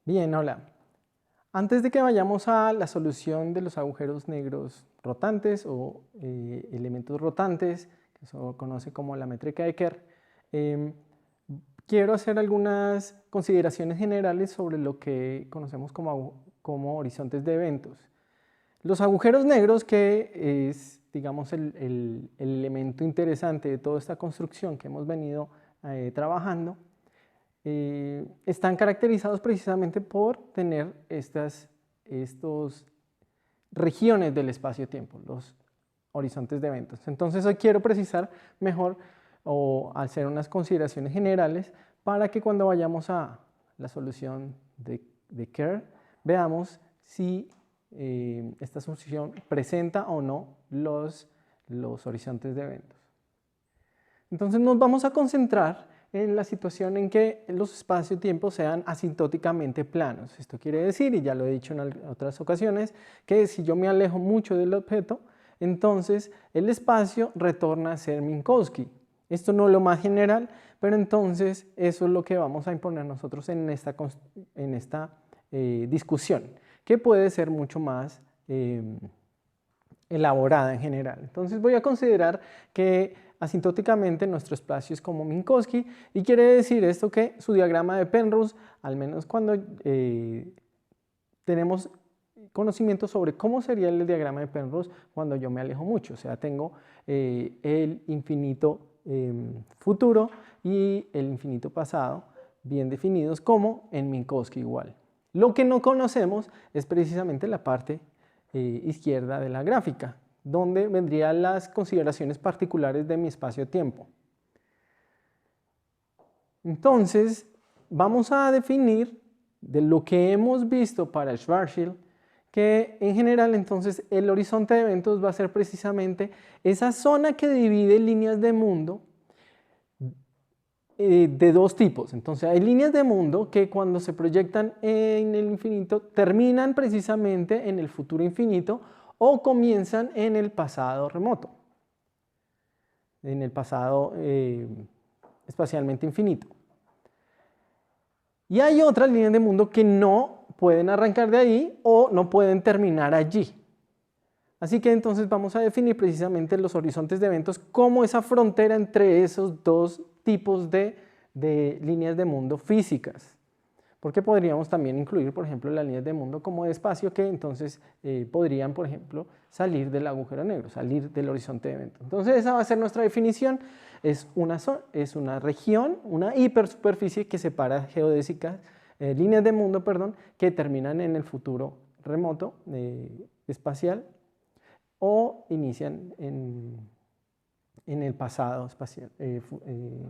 Bien, hola. Antes de que vayamos a la solución de los agujeros negros rotantes o elementos rotantes, que se conoce como la métrica de Kerr, em, quiero hacer algunas consideraciones generales sobre lo que conocemos como horizontes de eventos. Los agujeros negros, que es, digamos, el elemento interesante de toda esta construcción que hemos venido trabajando, están caracterizados precisamente por tener estas regiones del espacio-tiempo, los horizontes de eventos. Entonces hoy quiero precisar mejor o hacer unas consideraciones generales para que cuando vayamos a la solución de Kerr veamos si esta solución presenta o no los horizontes de eventos. Entonces nos vamos a concentrar en la situación en que los espacio-tiempo sean asintóticamente planos. Esto quiere decir, y ya lo he dicho en otras ocasiones, que si yo me alejo mucho del objeto, entonces el espacio retorna a ser Minkowski. Esto no es lo más general, pero entonces eso es lo que vamos a imponer nosotros en esta discusión, que puede ser mucho más elaborada en general. Entonces voy a considerar que asintóticamente nuestro espacio es como Minkowski, y quiere decir esto que su diagrama de Penrose, al menos cuando tenemos conocimiento sobre cómo sería el diagrama de Penrose cuando yo me alejo mucho, o sea, tengo el infinito futuro y el infinito pasado bien definidos como en Minkowski igual. Lo que no conocemos es precisamente la parte izquierda de la gráfica, donde vendrían las consideraciones particulares de mi espacio-tiempo. Entonces, vamos a definir de lo que hemos visto para Schwarzschild, que en general entonces el horizonte de eventos va a ser precisamente esa zona que divide líneas de mundo de dos tipos. Entonces hay líneas de mundo que cuando se proyectan en el infinito terminan precisamente en el futuro infinito o comienzan en el pasado remoto, en el pasado espacialmente infinito. Y hay otras líneas de mundo que no pueden arrancar de ahí o no pueden terminar allí. Así que entonces vamos a definir precisamente los horizontes de eventos como esa frontera entre esos dos tipos de líneas de mundo físicas. Porque podríamos también incluir, por ejemplo, las líneas de mundo como de espacio que entonces podrían, por ejemplo, salir del agujero negro, salir del horizonte de eventos. Entonces esa va a ser nuestra definición. Es una región, una hipersuperficie que separa geodésicas, líneas de mundo, perdón, que terminan en el futuro remoto espacial o inician en el pasado espacial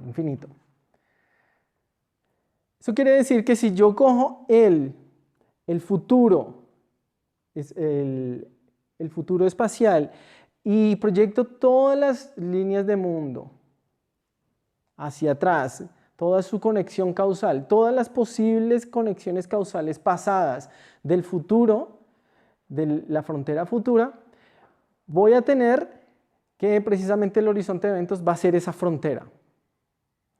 infinito. Eso quiere decir que si yo cojo el futuro, el futuro espacial, y proyecto todas las líneas de mundo hacia atrás, toda su conexión causal, todas las posibles conexiones causales pasadas del futuro, de la frontera futura, voy a tener que precisamente el horizonte de eventos va a ser esa frontera.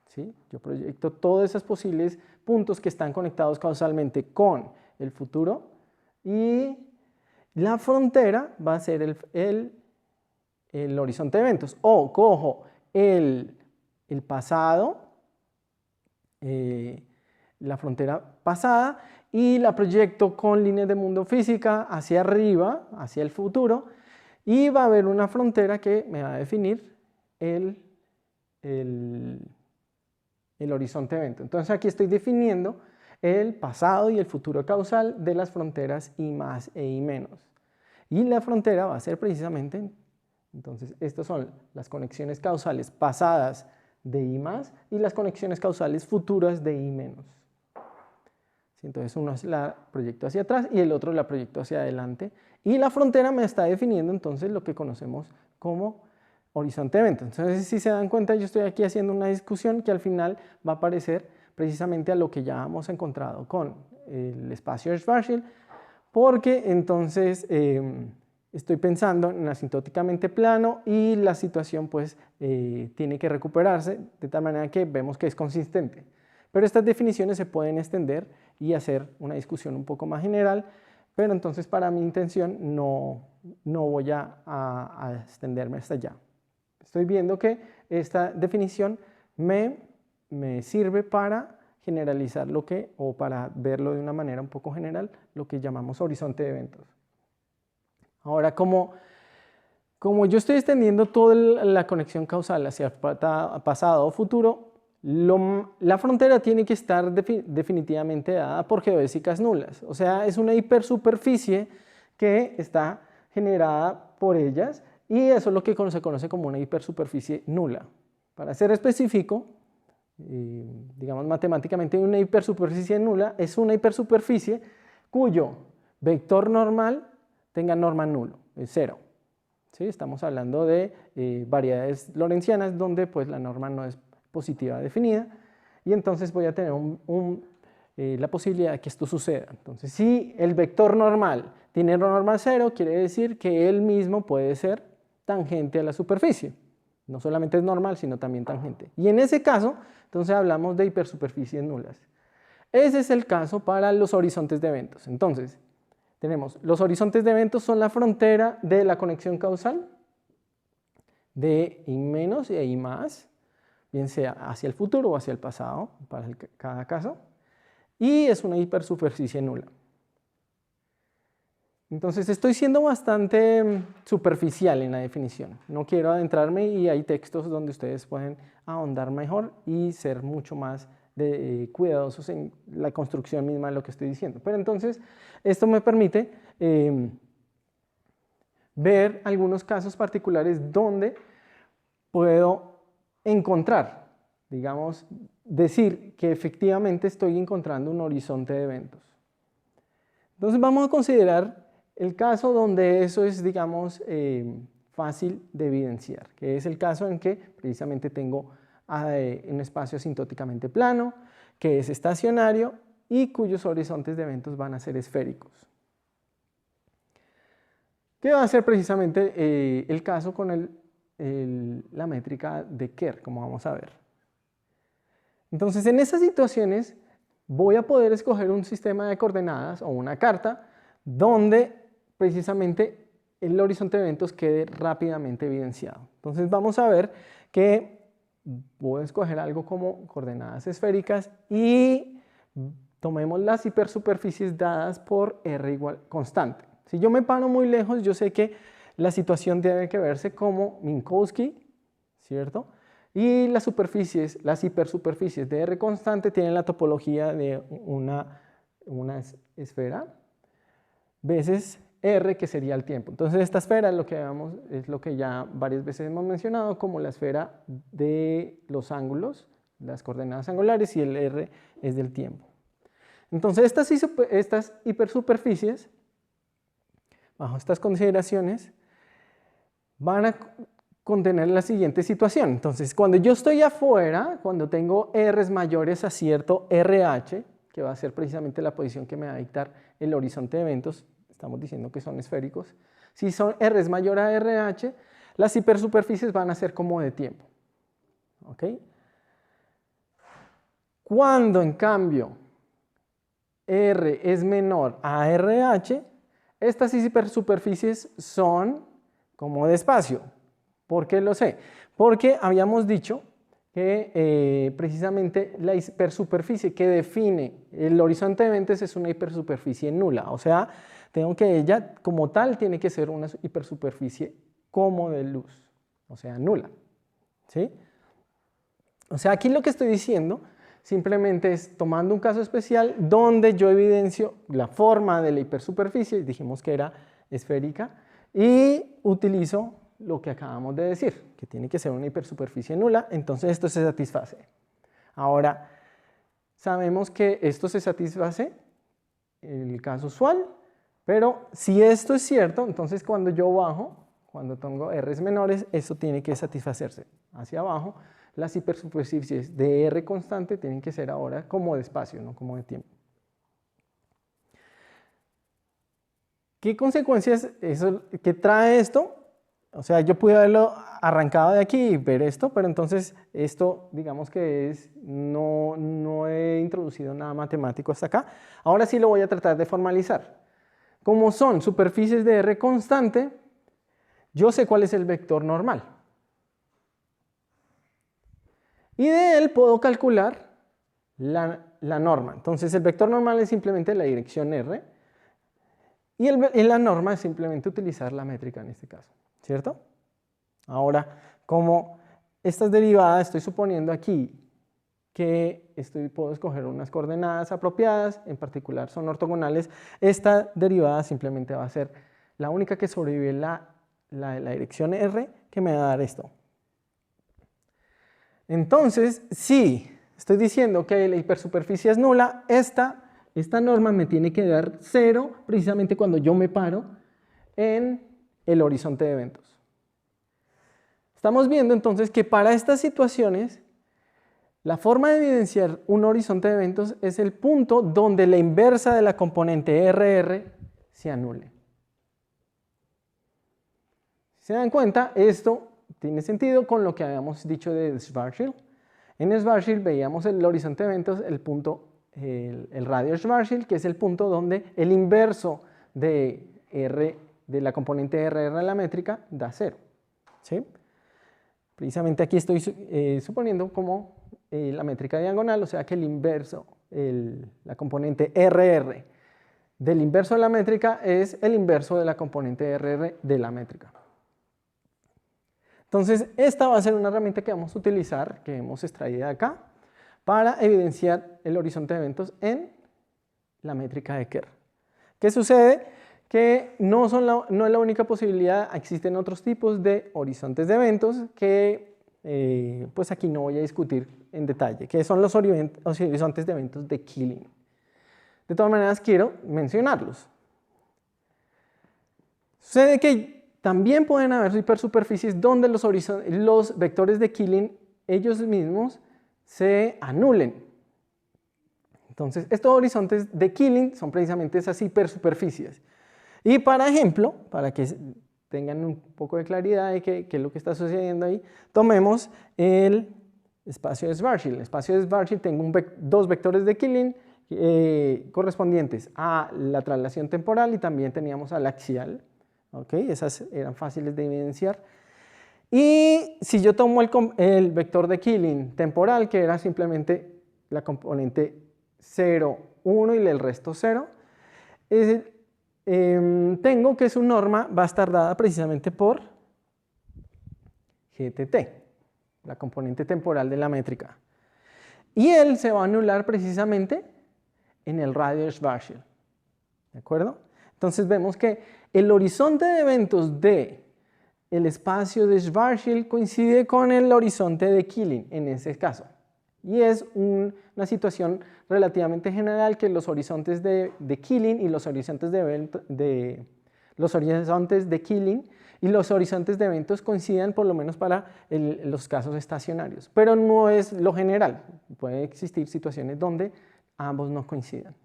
¿Sí? Yo proyecto todos esos posibles puntos que están conectados causalmente con el futuro y la frontera va a ser el horizonte de eventos. O cojo el pasado, la frontera pasada, y la proyecto con líneas de mundo física hacia arriba, hacia el futuro, y va a haber una frontera que me va a definir el horizonte de evento. Entonces aquí estoy definiendo el pasado y el futuro causal de las fronteras I más e I menos. Y la frontera va a ser precisamente, entonces estas son las conexiones causales pasadas de I más y las conexiones causales futuras de I menos. ¿Sí? Entonces uno la proyecto hacia atrás y el otro la proyecto hacia adelante. Y la frontera me está definiendo entonces lo que conocemos como horizonte de eventos. Entonces, si se dan cuenta, yo estoy aquí haciendo una discusión que al final va a parecer precisamente a lo que ya hemos encontrado con el espacio de Schwarzschild, porque entonces estoy pensando en asintóticamente plano y la situación pues tiene que recuperarse de tal manera que vemos que es consistente. Pero estas definiciones se pueden extender y hacer una discusión un poco más general, pero entonces para mi intención no voy a extenderme hasta allá. Estoy viendo que esta definición me sirve para generalizar o para verlo de una manera un poco general, lo que llamamos horizonte de eventos. Ahora, como yo estoy extendiendo toda la conexión causal hacia pasado o futuro, la frontera tiene que estar definitivamente dada por geodésicas nulas. O sea, es una hipersuperficie que está generada por ellas y eso es lo que se conoce como una hipersuperficie nula. Para ser específico, digamos matemáticamente, una hipersuperficie nula es una hipersuperficie cuyo vector normal tenga norma nulo, es cero. ¿Sí? Estamos hablando de variedades lorentzianas donde pues, la norma no es positiva definida y entonces voy a tener la posibilidad de que esto suceda. Entonces, si el vector normal tiene norma cero, quiere decir que él mismo puede ser tangente a la superficie. No solamente es normal, sino también tangente. Y en ese caso, entonces hablamos de hipersuperficies nulas. Ese es el caso para los horizontes de eventos. Entonces, tenemos los horizontes de eventos son la frontera de la conexión causal de I menos e I más, bien sea hacia el futuro o hacia el pasado, para cada caso, y es una hipersuperficie nula. Entonces estoy siendo bastante superficial en la definición. No quiero adentrarme y hay textos donde ustedes pueden ahondar mejor y ser mucho más cuidadosos en la construcción misma de lo que estoy diciendo. Pero entonces esto me permite ver algunos casos particulares donde puedo encontrar, digamos, decir que efectivamente estoy encontrando un horizonte de eventos. Entonces vamos a considerar el caso donde eso es, digamos, fácil de evidenciar, que es el caso en que precisamente tengo un espacio asintóticamente plano, que es estacionario y cuyos horizontes de eventos van a ser esféricos. ¿Qué va a ser precisamente el caso con la métrica de Kerr, como vamos a ver? Entonces, en esas situaciones voy a poder escoger un sistema de coordenadas o una carta donde precisamente el horizonte de eventos quede rápidamente evidenciado. Entonces vamos a ver que voy a escoger algo como coordenadas esféricas y tomemos las hipersuperficies dadas por R igual constante. Si yo me paro muy lejos, yo sé que la situación debe que verse como Minkowski, ¿cierto? Y las hipersuperficies de R constante tienen la topología de una esfera veces R, que sería el tiempo. Entonces esta esfera es lo que ya varias veces hemos mencionado como la esfera de los ángulos, las coordenadas angulares, y el R es del tiempo. Entonces estas hipersuperficies, bajo estas consideraciones, van a contener la siguiente situación. Entonces, cuando yo estoy afuera, cuando tengo R's mayores a cierto RH, que va a ser precisamente la posición que me va a dictar el horizonte de eventos, estamos diciendo que son esféricos, si son R's mayor a RH, las hipersuperficies van a ser como de tiempo. ¿Ok? Cuando en cambio R es menor a RH, estas hipersuperficies son como de espacio. ¿Por qué lo sé? Porque habíamos dicho que precisamente la hipersuperficie que define el horizonte de eventos es una hipersuperficie nula. O sea, tengo que ella como tal tiene que ser una hipersuperficie como de luz, o sea, nula. ¿Sí? O sea, aquí lo que estoy diciendo simplemente es tomando un caso especial donde yo evidencio la forma de la hipersuperficie, dijimos que era esférica, y utilizo lo que acabamos de decir, que tiene que ser una hipersuperficie nula, entonces esto se satisface. Ahora, sabemos que esto se satisface en el caso usual, pero si esto es cierto, entonces cuando yo bajo, cuando tengo R's menores, eso tiene que satisfacerse hacia abajo. Las hipersuperficies de R constante tienen que ser ahora como de espacio, no como de tiempo. ¿Qué consecuencias qué trae esto? O sea, yo pude haberlo arrancado de aquí y ver esto, pero entonces esto, digamos que no he introducido nada matemático hasta acá. Ahora sí lo voy a tratar de formalizar. Como son superficies de R constante, yo sé cuál es el vector normal. Y de él puedo calcular la norma. Entonces el vector normal es simplemente la dirección R. Y la norma es simplemente utilizar la métrica en este caso, ¿cierto? Ahora, como estas derivadas, estoy suponiendo aquí que puedo escoger unas coordenadas apropiadas, en particular son ortogonales, esta derivada simplemente va a ser la única que sobrevive la dirección R que me va a dar esto. Entonces, si estoy diciendo que la hipersuperficie es nula, esta norma me tiene que dar 0 precisamente cuando yo me paro en el horizonte de eventos. Estamos viendo entonces que para estas situaciones la forma de evidenciar un horizonte de eventos es el punto donde la inversa de la componente RR se anule. Si se dan cuenta, esto tiene sentido con lo que habíamos dicho de Schwarzschild. En Schwarzschild veíamos el horizonte de eventos, el radio Schwarzschild, que es el punto donde el inverso de la componente RR en la métrica da 0. ¿Sí? Precisamente aquí estoy suponiendo como la métrica diagonal, o sea que el inverso, la componente RR del inverso de la métrica es el inverso de la componente RR de la métrica. Entonces, esta va a ser una herramienta que vamos a utilizar, que hemos extraído de acá, para evidenciar el horizonte de eventos en la métrica de Kerr. ¿Qué sucede? Que no es la única posibilidad, existen otros tipos de horizontes de eventos que pues aquí no voy a discutir en detalle, que son los horizontes de eventos de Killing. De todas maneras, quiero mencionarlos. Sucede que también pueden haber hipersuperficies donde los vectores de Killing ellos mismos se anulen. Entonces, estos horizontes de Killing son precisamente esas hipersuperficies. Y para ejemplo, para que tengan un poco de claridad de qué es lo que está sucediendo ahí, tomemos el espacio de Schwarzschild. El espacio de Schwarzschild tengo dos vectores de Killing correspondientes a la traslación temporal y también teníamos al axial. ¿Okay? Esas eran fáciles de evidenciar. Y si yo tomo el vector de Killing temporal, que era simplemente la componente 0, 1 y el resto 0, tengo que su norma va a estar dada precisamente por GTT, la componente temporal de la métrica. Y él se va a anular precisamente en el radio de Schwarzschild. ¿De acuerdo? Entonces vemos que el horizonte de eventos del espacio de Schwarzschild coincide con el horizonte de Killing en ese caso. Y es una situación relativamente general que los horizontes de Killing y los horizontes de Killing y los horizontes de eventos coincidan por lo menos para los casos estacionarios. Pero no es lo general. Puede existir situaciones donde ambos no coincidan.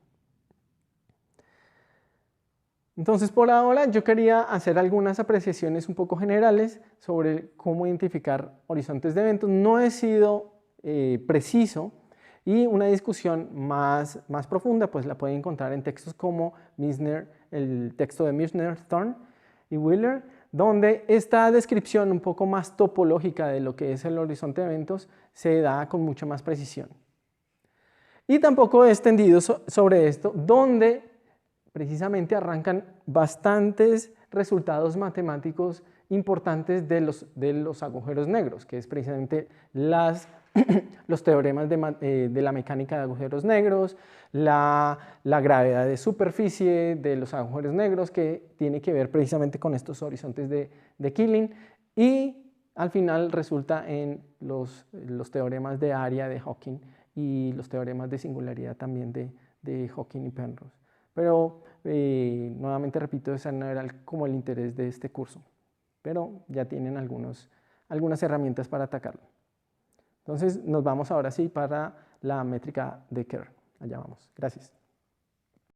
Entonces, por ahora yo quería hacer algunas apreciaciones un poco generales sobre cómo identificar horizontes de eventos. No he sido preciso y una discusión más profunda pues la pueden encontrar en textos como el texto de Michener, Thorne y Wheeler, donde esta descripción un poco más topológica de lo que es el horizonte de eventos se da con mucha más precisión. Y tampoco he extendido sobre esto, donde precisamente arrancan bastantes resultados matemáticos importantes de los agujeros negros, que es precisamente los teoremas de la mecánica de agujeros negros, la gravedad de superficie de los agujeros negros, que tiene que ver precisamente con estos horizontes de Killing, y al final resulta en los teoremas de área de Hawking y los teoremas de singularidad también de Hawking y Penrose. Pero nuevamente repito, ese no era como el interés de este curso, pero ya tienen algunas herramientas para atacarlo. Entonces nos vamos ahora sí para la métrica de Kerr. Allá vamos. Gracias.